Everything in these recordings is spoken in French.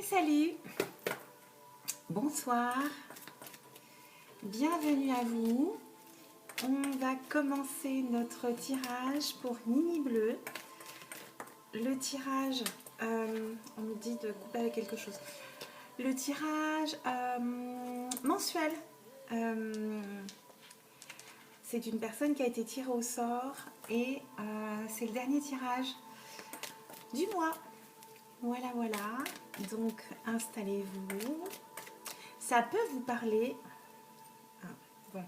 Salut, bonsoir, bienvenue à vous. On va commencer notre tirage pour Mini Bleu. Le tirage, on nous dit de couper avec quelque chose. Le tirage mensuel, c'est une personne qui a été tirée au sort et c'est le dernier tirage du mois. Voilà, voilà. Donc, installez-vous. Ça peut vous parler. Ah, bon,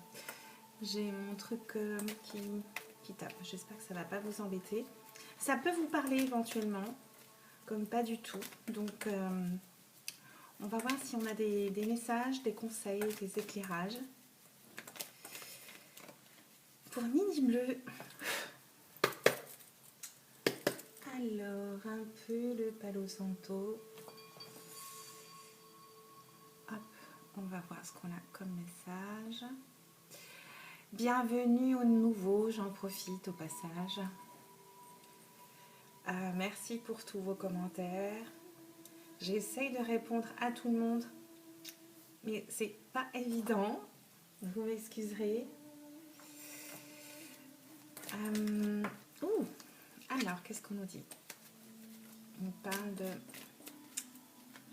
j'ai mon truc qui tape. J'espère que ça ne va pas vous embêter. Ça peut vous parler éventuellement, comme pas du tout. Donc, on va voir si on a des messages, des conseils, des éclairages. Pour Mini Bleu. Alors, un peu le Palo Santo. Hop, on va voir ce qu'on a comme message. Bienvenue aux nouveaux, j'en profite au passage. Merci pour tous vos commentaires. J'essaye de répondre à tout le monde, mais c'est pas évident. Vous m'excuserez. Alors, qu'est-ce qu'on nous dit? On parle de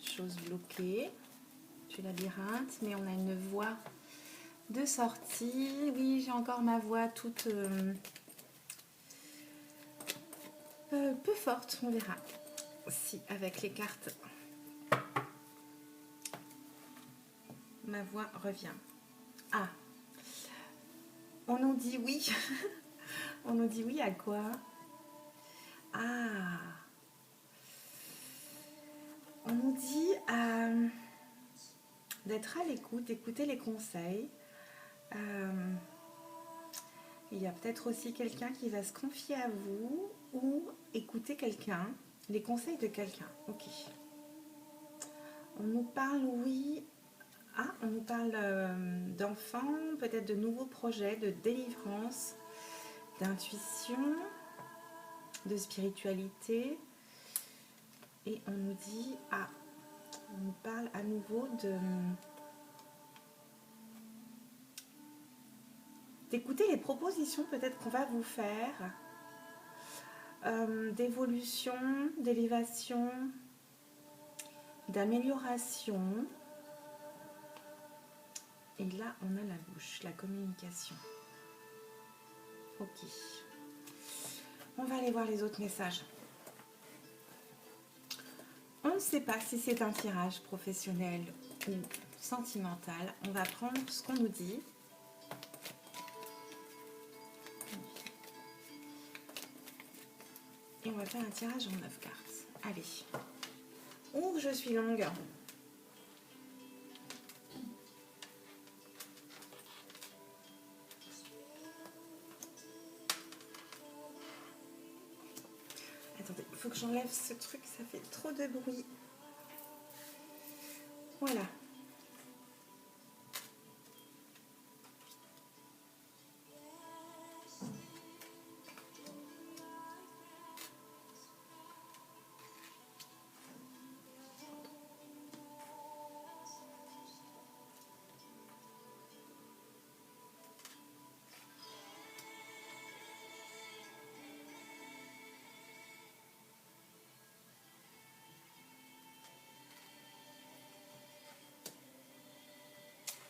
choses bloquées, du labyrinthe, mais on a une voie de sortie. Oui, j'ai encore ma voix toute peu forte, on verra si avec les cartes ma voix revient. Ah, on nous dit oui. On nous dit oui à quoi? Ah, on nous dit d'être à l'écoute, d'écouter les conseils. Il y a peut-être aussi quelqu'un qui va se confier à vous ou écouter quelqu'un, les conseils de quelqu'un. Ok. On nous parle, oui. Ah, on nous parle d'enfants, peut-être de nouveaux projets, de délivrance, d'intuition, de spiritualité. Et on nous dit, on nous parle à nouveau d'écouter les propositions peut-être qu'on va vous faire, d'évolution, d'élévation, d'amélioration. Et là, on a la bouche, la communication. Ok. On va aller voir les autres messages. On ne sait pas si c'est un tirage professionnel ou sentimental. On va prendre ce qu'on nous dit. Et on va faire un tirage en 9 cartes. Allez. Ouh, je suis longue. Attendez, il faut que j'enlève ce truc, ça fait trop de bruit. Voilà.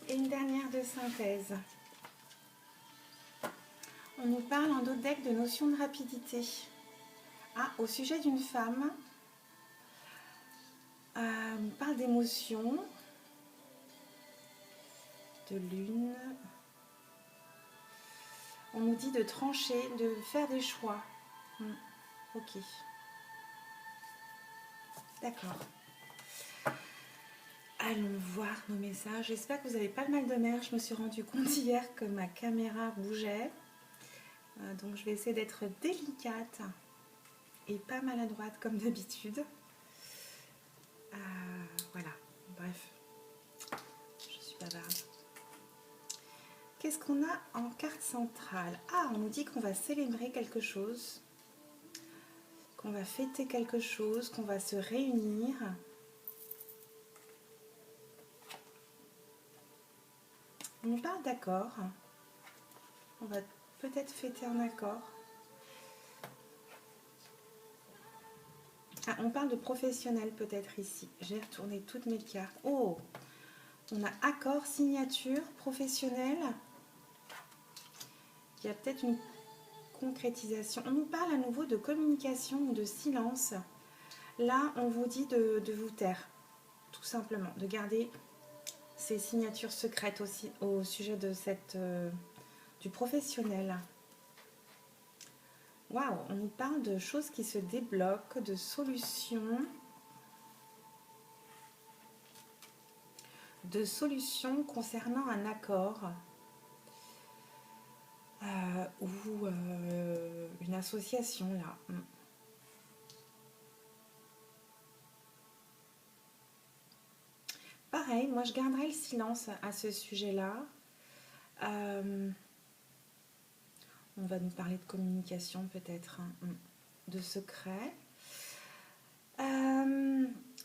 Et une dernière de synthèse. On nous parle en d'autres decks de notion de rapidité. Ah, au sujet d'une femme, on parle d'émotion, de lune. On nous dit de trancher, de faire des choix. Ok. D'accord. Allons voir nos messages. J'espère que vous n'avez pas le mal de mer. Je me suis rendu compte hier que ma caméra bougeait. Donc je vais essayer d'être délicate et pas maladroite comme d'habitude. Voilà. Bref. Je suis bavarde. Qu'est-ce qu'on a en carte centrale? Ah, on nous dit qu'on va célébrer quelque chose, qu'on va fêter quelque chose, qu'on va se réunir. On nous parle d'accord. On va peut-être fêter un accord. Ah, on parle de professionnel peut-être ici. J'ai retourné toutes mes cartes. Oh, on a accord, signature, professionnel. Il y a peut-être une concrétisation. On nous parle à nouveau de communication ou de silence. Là, on vous dit de vous taire, tout simplement, de garder ces signatures secrètes aussi au sujet de du professionnel. Waouh, on nous parle de choses qui se débloquent, de solutions. De solutions concernant un accord ou une association là. Pareil, moi je garderai le silence à ce sujet-là. On va nous parler de communication peut-être, de secret.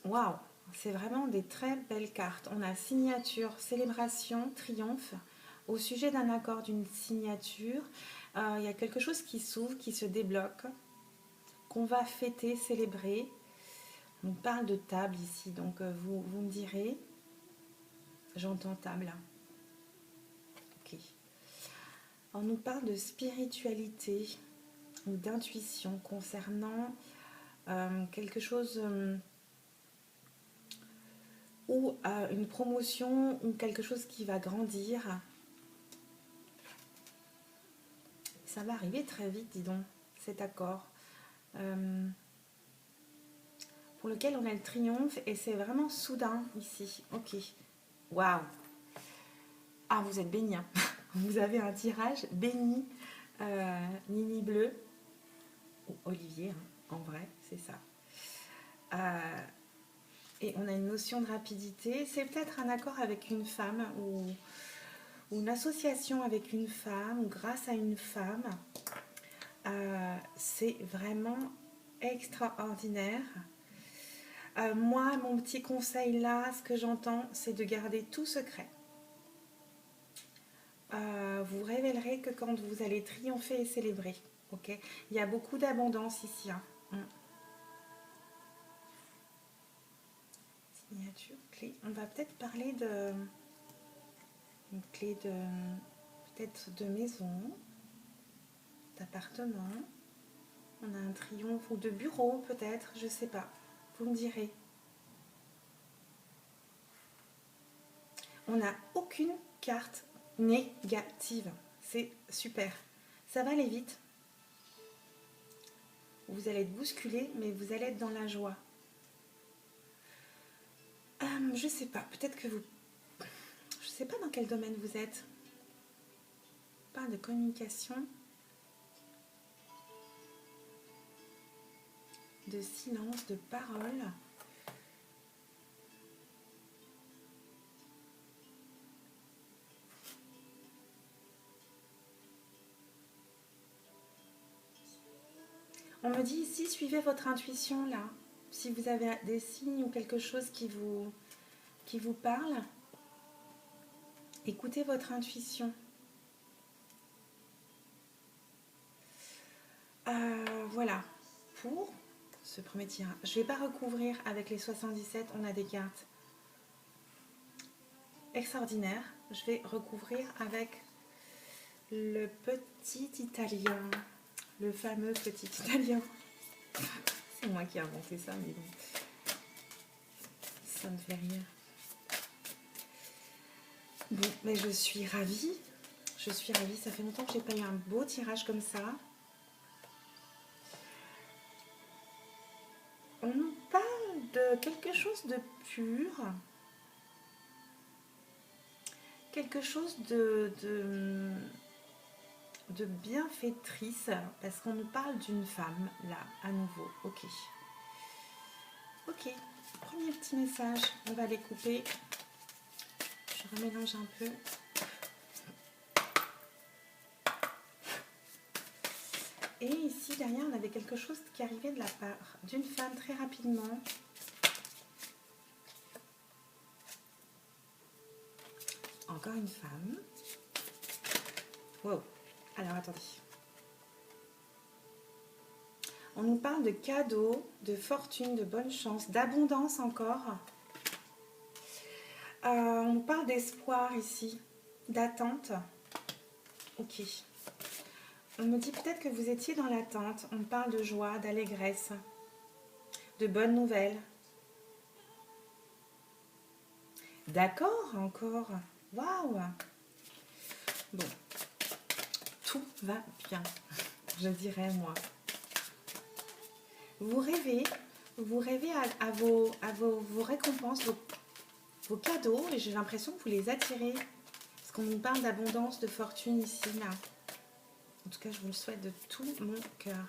Waouh, c'est vraiment des très belles cartes. On a signature, célébration, triomphe. Au sujet d'un accord, d'une signature, il y a quelque chose qui s'ouvre, qui se débloque, qu'on va fêter, célébrer. On nous parle de table ici, donc vous me direz. J'entends table. Ok. On nous parle de spiritualité ou d'intuition concernant quelque chose ou une promotion ou quelque chose qui va grandir. Ça va arriver très vite, dis donc, cet accord. Pour lequel on a le triomphe et c'est vraiment soudain ici. Ok. Waouh. Ah, vous êtes béni. Hein. Vous avez un tirage béni, Nini bleu, ou Olivier, hein, en vrai, c'est ça. Et on a une notion de rapidité. C'est peut-être un accord avec une femme ou une association avec une femme ou grâce à une femme. C'est vraiment extraordinaire. Moi, mon petit conseil là, ce que j'entends, c'est de garder tout secret. Vous révélerez que quand vous allez triompher et célébrer. Ok, il y a beaucoup d'abondance ici. Hein. Signature, clé. On va peut-être parler de une clé de peut-être de maison, d'appartement. On a un triomphe ou de bureau peut-être, je sais pas. Vous me direz. On n'a aucune carte négative. C'est super. Ça va aller vite. Vous allez être bousculé, mais vous allez être dans la joie. Je sais pas. Peut-être que vous... Je sais pas dans quel domaine vous êtes. Pas de communication. De silence, de parole. On me dit ici, suivez votre intuition là. Si vous avez des signes ou quelque chose qui vous parle, écoutez votre intuition. Voilà, pour ce premier tirage. Je ne vais pas recouvrir avec les 77, on a des cartes extraordinaires. Je vais recouvrir avec le petit italien, le fameux petit italien. C'est moi qui ai inventé ça, mais bon, ça me fait rire. Bon, mais je suis ravie. Je suis ravie. Ça fait longtemps que j'ai pas eu un beau tirage comme ça. On nous parle de quelque chose de pur. Quelque chose de bienfaitrice. Parce qu'on nous parle d'une femme, là, à nouveau. Ok. Ok. Premier petit message. On va les couper. Je remélange un peu. Et ici, derrière, on avait quelque chose qui arrivait de la part d'une femme très rapidement. encore une femme. Wow. Alors, attendez. On nous parle de cadeaux, de fortune, de bonne chance, d'abondance encore. On nous parle d'espoir ici, d'attente. Ok. On me dit peut-être que vous étiez dans l'attente. On parle de joie, d'allégresse, de bonnes nouvelles. D'accord, encore. Waouh. Bon, tout va bien, je dirais moi. Vous rêvez à vos récompenses, vos cadeaux, et j'ai l'impression que vous les attirez. Parce qu'on nous parle d'abondance, de fortune ici, là. En tout cas, je vous le souhaite de tout mon cœur.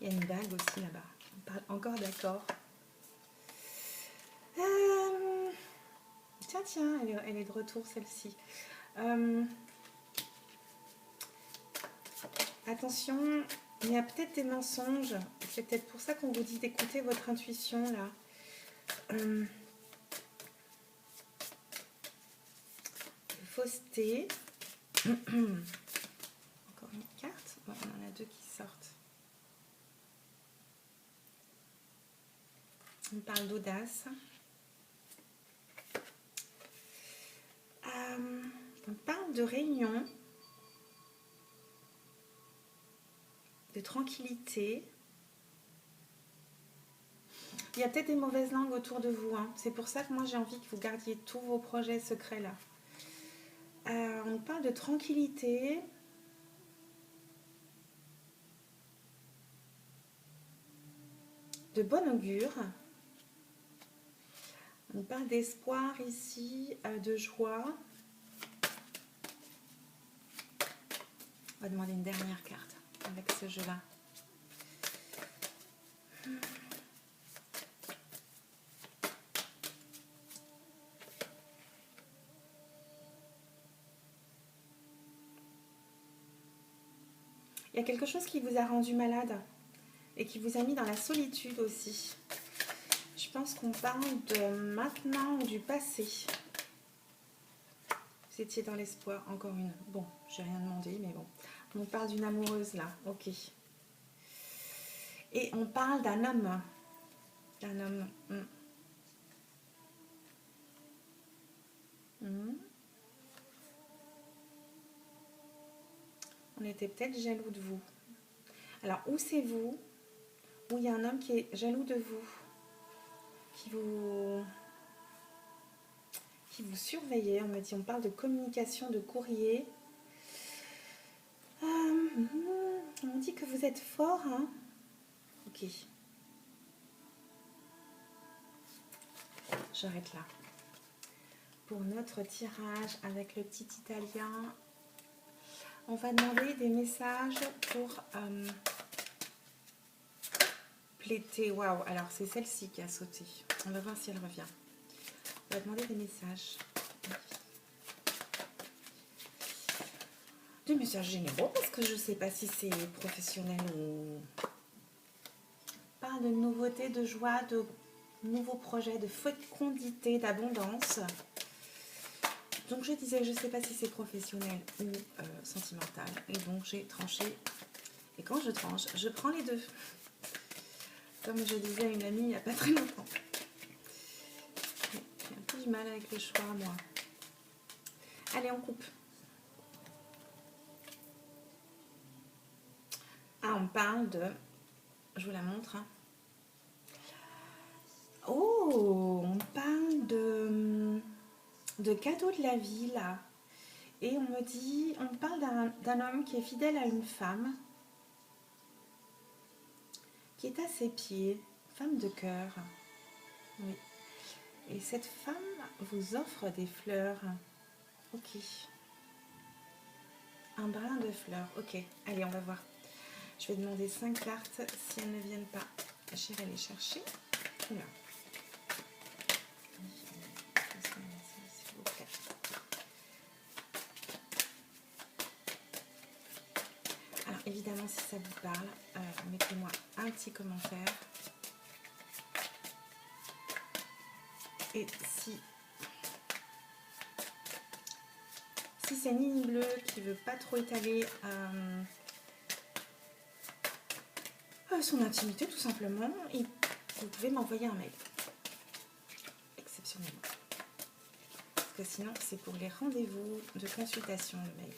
Il y a une bague aussi là-bas. On parle encore d'accord. Tiens, elle est de retour celle-ci. Attention, il y a peut-être des mensonges. C'est peut-être pour ça qu'on vous dit d'écouter votre intuition là. Fausseté. Encore une carte. Bon, on en a deux qui sortent. On parle d'audace. On parle de réunion, de tranquillité. Il y a peut-être des mauvaises langues autour de vous. Hein. C'est pour ça que moi j'ai envie que vous gardiez tous vos projets secrets là. On parle de tranquillité. De bon augure. On parle d'espoir ici, de joie. On va demander une dernière carte avec ce jeu-là. Il y a quelque chose qui vous a rendu malade et qui vous a mis dans la solitude aussi. Je pense qu'on parle de maintenant ou du passé. Vous étiez dans l'espoir, encore une. Bon, j'ai rien demandé, mais bon. On parle d'une amoureuse là, ok. Et on parle d'un homme. D'un homme. On était peut-être jaloux de vous. Alors, où c'est vous? Où il y a un homme qui est jaloux de vous, qui vous surveillez. On me dit, on parle de communication, de courrier. On dit que vous êtes fort, hein? Ok. J'arrête là. Pour notre tirage avec le petit italien, on va demander des messages pour pléter. Waouh, alors c'est celle-ci qui a sauté. On va voir si elle revient. On va demander des messages. Des messages généraux parce que je ne sais pas si c'est professionnel ou... Parle de nouveautés, de joie, de nouveaux projets, de fécondité, d'abondance. Donc je disais, je ne sais pas si c'est professionnel ou sentimental. Et donc j'ai tranché. Et quand je tranche, je prends les deux. Comme je disais à une amie il n'y a pas très longtemps. J'ai un peu du mal avec le choix, moi. Allez, on coupe. Ah, on parle de... Je vous la montre. Hein. Oh, on parle de cadeaux de la vie, là. Et on me dit... On parle d'un homme qui est fidèle à une femme. Qui est à ses pieds. Femme de cœur. Oui. Et cette femme vous offre des fleurs. Ok. Un brin de fleurs. Ok. Allez, on va voir. Je vais demander 5 cartes. Si elles ne viennent pas, j'irai les chercher. Oula. S'il vous plaît. Alors, évidemment, si ça vous parle, mettez-moi un petit commentaire. Et si Si c'est Nini Bleu qui veut pas trop étaler son intimité, tout simplement, vous pouvez m'envoyer un mail. Exceptionnellement. Parce que sinon, c'est pour les rendez-vous de consultation, le mail.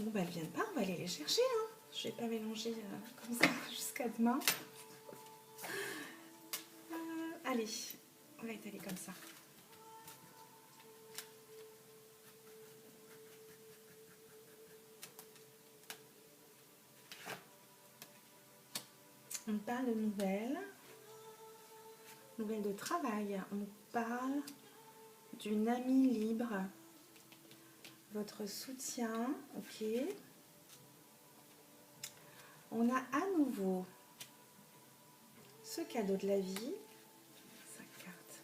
Bon, bah, elles viennent pas, on va aller les chercher. Hein. Je vais pas mélanger comme ça jusqu'à demain. Allez, on va étaler comme ça. On parle de nouvelles de travail. On parle d'une amie libre. Votre soutien, ok. On a à nouveau ce cadeau de la vie. 5 cartes.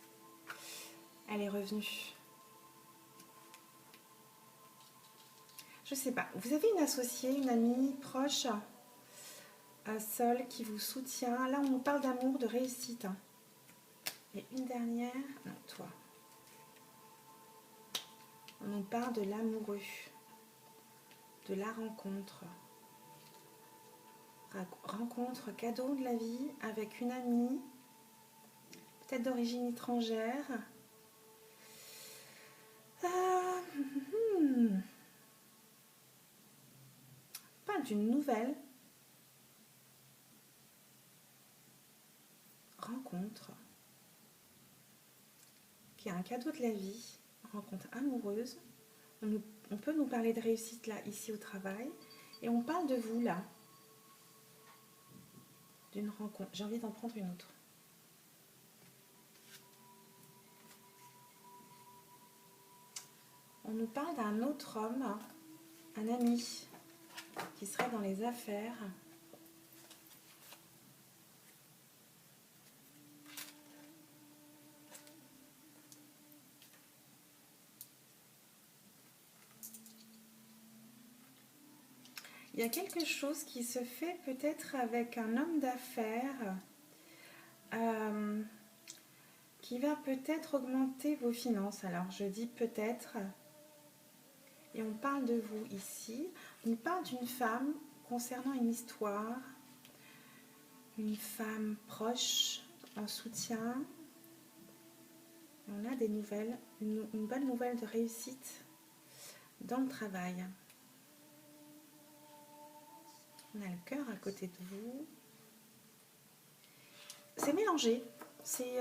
Elle est revenue. Je sais pas. Vous avez une associée, une amie proche, seule qui vous soutient. Là, on nous parle d'amour, de réussite. Et une dernière. Non, toi. On nous parle de l'amoureux, de la rencontre. Rencontre, cadeau de la vie avec une amie, peut-être d'origine étrangère. Pas d'une nouvelle rencontre qui est un cadeau de la vie, rencontre amoureuse. On peut nous parler de réussite là, ici au travail, et on parle de vous là, d'une rencontre. J'ai envie d'en prendre une autre. On nous parle d'un autre homme, un ami, qui serait dans les affaires. Il y a quelque chose qui se fait peut-être avec un homme d'affaires qui va peut-être augmenter vos finances. Alors je dis peut-être, et on parle de vous ici. On parle d'une femme concernant une histoire, une femme proche, en soutien. On a des nouvelles, une bonne nouvelle de réussite dans le travail. On a le cœur à côté de vous. C'est mélangé. C'est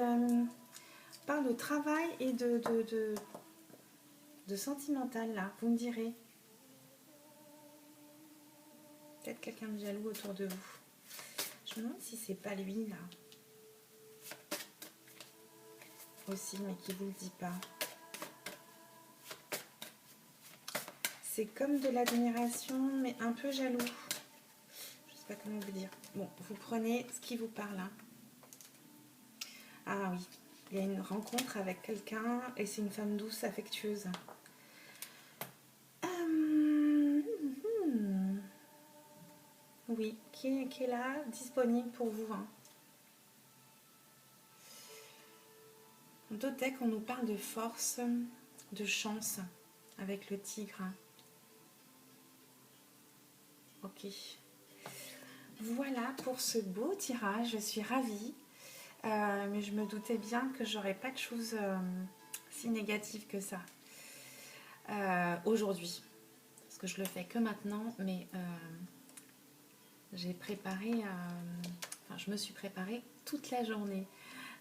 parle de travail et de sentimental là. Vous me direz. Peut-être quelqu'un de jaloux autour de vous. Je me demande si c'est pas lui là. Aussi, mais qui vous le dit pas. C'est comme de l'admiration, mais un peu jaloux. Je sais pas comment vous dire. Bon, vous prenez ce qui vous parle. Hein. Ah oui, il y a une rencontre avec quelqu'un et c'est une femme douce, affectueuse. Oui, qui est là, disponible pour vous. Hein. D'autres decks, on nous parle de force, de chance avec le tigre. Ok. Voilà pour ce beau tirage, je suis ravie. Mais je me doutais bien que j'aurais pas de choses si négatives que ça aujourd'hui. Parce que je le fais que maintenant, mais j'ai préparé, je me suis préparée toute la journée.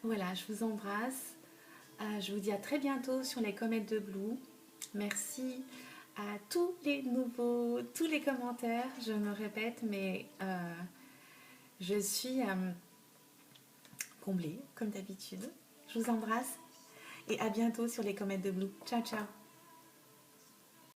Voilà, je vous embrasse. Je vous dis à très bientôt sur les comètes de Blue. Merci à tous les nouveaux, tous les commentaires. Je me répète, mais je suis comblée, comme d'habitude. Je vous embrasse et à bientôt sur les comètes de Blue. Ciao, ciao.